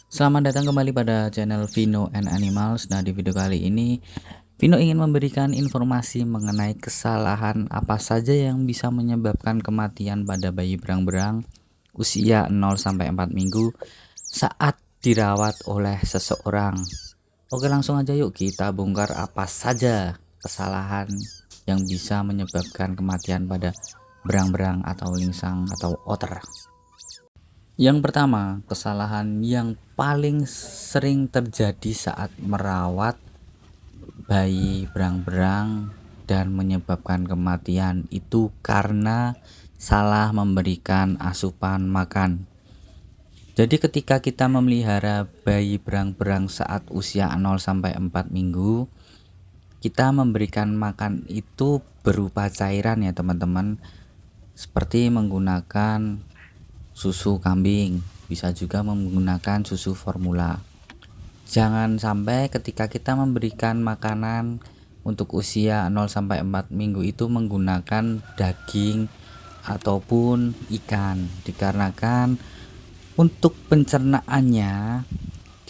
Selamat datang kembali pada channel Vino and Animals. Nah, di video kali ini Vino ingin memberikan informasi mengenai kesalahan apa saja yang bisa menyebabkan kematian pada bayi berang-berang usia 0 sampai 4 minggu saat dirawat oleh seseorang. Oke, langsung aja yuk kita bongkar apa saja kesalahan yang bisa menyebabkan kematian pada berang-berang atau lingsang atau otter. Yang pertama, kesalahan yang paling sering terjadi saat merawat bayi berang-berang dan menyebabkan kematian itu karena salah memberikan asupan makan. Jadi ketika kita memelihara bayi berang-berang saat usia 0 sampai 4 minggu, kita memberikan makan itu berupa cairan ya teman-teman, seperti menggunakan susu kambing, bisa juga menggunakan susu formula. Jangan sampai ketika kita memberikan makanan untuk usia 0 sampai 4 minggu itu menggunakan daging ataupun ikan, dikarenakan untuk pencernaannya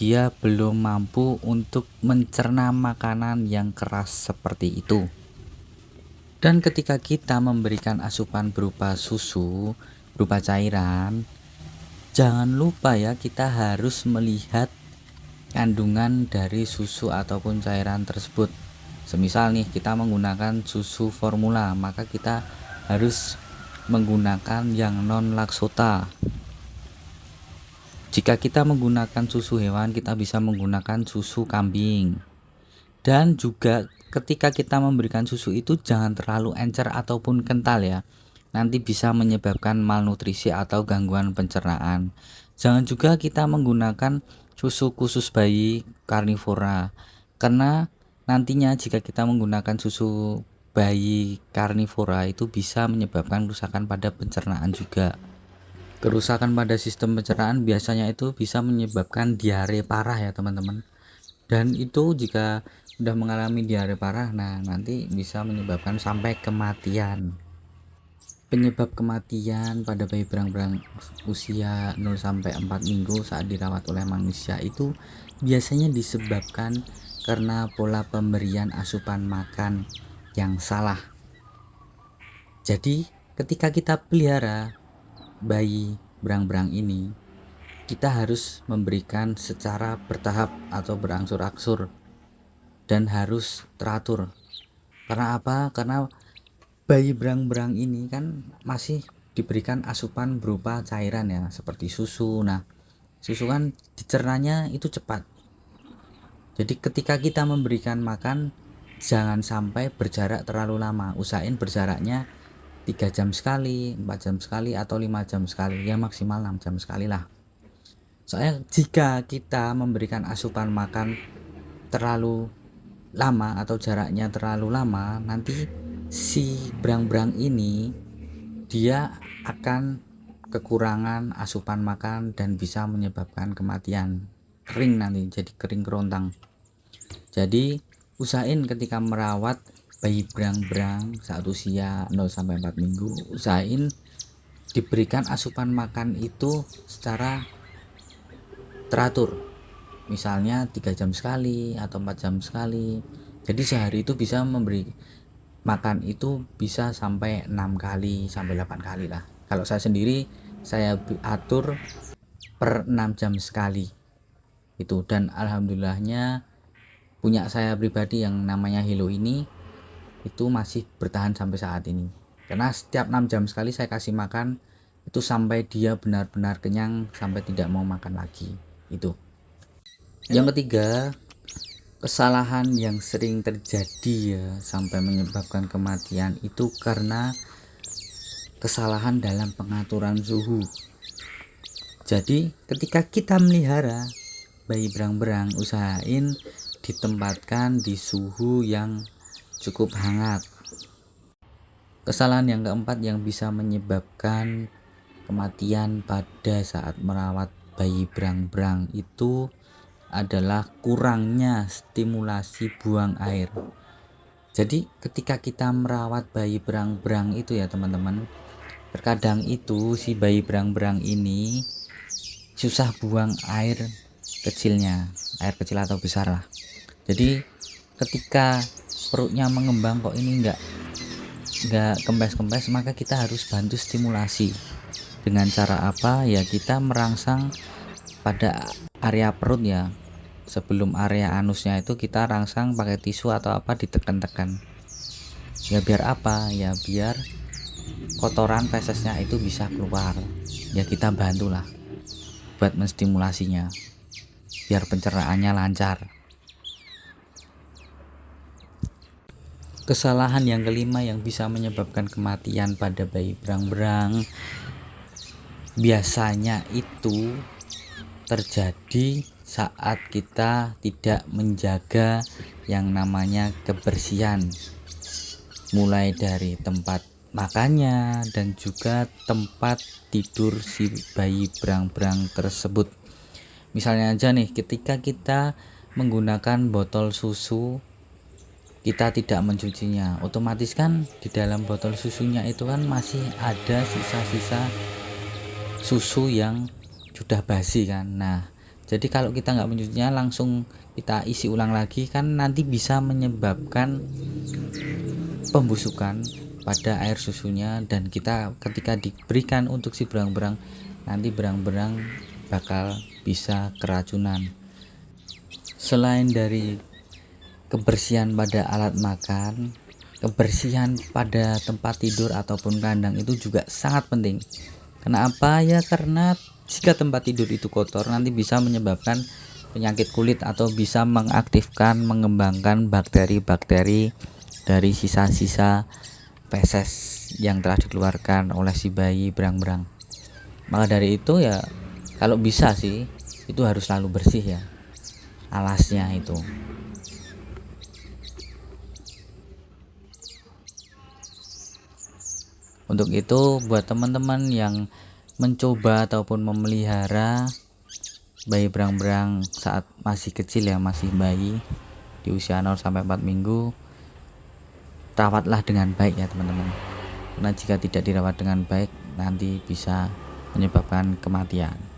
dia belum mampu untuk mencerna makanan yang keras seperti itu. Dan ketika kita memberikan asupan berupa susu, berupa cairan, jangan lupa ya, kita harus melihat kandungan dari susu ataupun cairan tersebut. Semisal nih kita menggunakan susu formula, maka kita harus menggunakan yang non laksota. Jika kita menggunakan susu hewan, kita bisa menggunakan susu kambing. Dan juga ketika kita memberikan susu itu jangan terlalu encer ataupun kental ya, nanti bisa menyebabkan malnutrisi atau gangguan pencernaan. Jangan juga kita menggunakan susu khusus bayi karnivora, karena nantinya jika kita menggunakan susu bayi karnivora itu bisa menyebabkan kerusakan pada pencernaan juga. Kerusakan pada sistem pencernaan biasanya itu bisa menyebabkan diare parah ya teman-teman. Dan itu jika sudah mengalami diare parah, nah nanti bisa menyebabkan sampai kematian. Penyebab kematian pada bayi berang-berang usia 0 sampai 4 minggu saat dirawat oleh manusia itu biasanya disebabkan karena pola pemberian asupan makan yang salah. Jadi ketika kita pelihara bayi berang-berang ini, kita harus memberikan secara bertahap atau berangsur-angsur dan harus teratur. Karena apa? Karena bayi berang-berang ini kan masih diberikan asupan berupa cairan ya, seperti susu. Nah, susu kan dicernanya itu cepat. Jadi ketika kita memberikan makan, jangan sampai berjarak terlalu lama. Usahain berjaraknya 3 jam sekali, 4 jam sekali, atau 5 jam sekali, ya maksimal 6 jam sekali lah. Soalnya jika kita memberikan asupan makan terlalu lama atau jaraknya terlalu lama, nanti si berang-berang ini dia akan kekurangan asupan makan dan bisa menyebabkan kematian. Kering nanti, jadi kering kerontang. Jadi usahain ketika merawat bayi berang-berang saat usia 0 sampai 4 minggu, usahain diberikan asupan makan itu secara teratur. Misalnya 3 jam sekali atau 4 jam sekali. Jadi sehari itu bisa memberi makan itu bisa sampai 6 kali sampai 8 kali lah. Kalau saya sendiri saya atur per 6 jam sekali itu, dan alhamdulillahnya punya saya pribadi yang namanya Hello ini itu masih bertahan sampai saat ini, karena setiap 6 jam sekali saya kasih makan itu sampai dia benar-benar kenyang, sampai tidak mau makan lagi. Itu yang ketiga, kesalahan yang sering terjadi ya sampai menyebabkan kematian itu karena kesalahan dalam pengaturan suhu. Jadi ketika kita melihara bayi berang-berang, usahain ditempatkan di suhu yang cukup hangat. Kesalahan yang keempat yang bisa menyebabkan kematian pada saat merawat bayi berang-berang itu adalah kurangnya stimulasi buang air. Jadi ketika kita merawat bayi berang-berang itu ya teman-teman, terkadang itu si bayi berang-berang ini susah buang air kecilnya, air kecil atau besar lah. Jadi ketika perutnya mengembang kok ini enggak kempes-kempes, maka kita harus bantu stimulasi. Dengan cara apa? Ya kita merangsang pada area perut ya. Sebelum area anusnya itu kita rangsang pakai tisu atau apa, ditekan-tekan. Ya biar apa? Ya biar kotoran fesesnya itu bisa keluar. Ya kita bantulah buat menstimulasinya biar pencernaannya lancar. Kesalahan yang kelima yang bisa menyebabkan kematian pada bayi berang-berang biasanya itu terjadi saat kita tidak menjaga yang namanya kebersihan, mulai dari tempat makannya dan juga tempat tidur si bayi berang-berang tersebut. Misalnya aja nih, ketika kita menggunakan botol susu, kita tidak mencucinya, otomatis kan di dalam botol susunya itu kan masih ada sisa-sisa susu yang sudah basi kan. Nah, jadi kalau kita nggak mencucinya langsung kita isi ulang lagi kan nanti bisa menyebabkan pembusukan pada air susunya, dan kita ketika diberikan untuk si berang-berang, nanti berang-berang bakal bisa keracunan. Selain dari kebersihan pada alat makan, kebersihan pada tempat tidur ataupun kandang itu juga sangat penting. Kenapa? Ya karena jika tempat tidur itu kotor nanti bisa menyebabkan penyakit kulit atau bisa mengaktifkan, mengembangkan bakteri-bakteri dari sisa-sisa feses yang telah dikeluarkan oleh si bayi berang-berang. Maka dari itu ya kalau bisa sih itu harus selalu bersih ya alasnya itu. Untuk itu buat teman-teman yang mencoba ataupun memelihara bayi berang-berang saat masih kecil ya, masih bayi di usia 0 sampai 4 minggu, rawatlah dengan baik ya teman-teman. Karena jika tidak dirawat dengan baik nanti bisa menyebabkan kematian.